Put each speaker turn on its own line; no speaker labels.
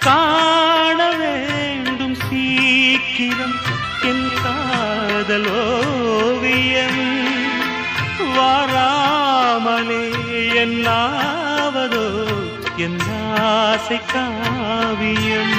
காண வேண்டும் சீக்கிரம் என் காதலோவியம் வாராமலே என்னாவதோ என் ஆசை காவியம்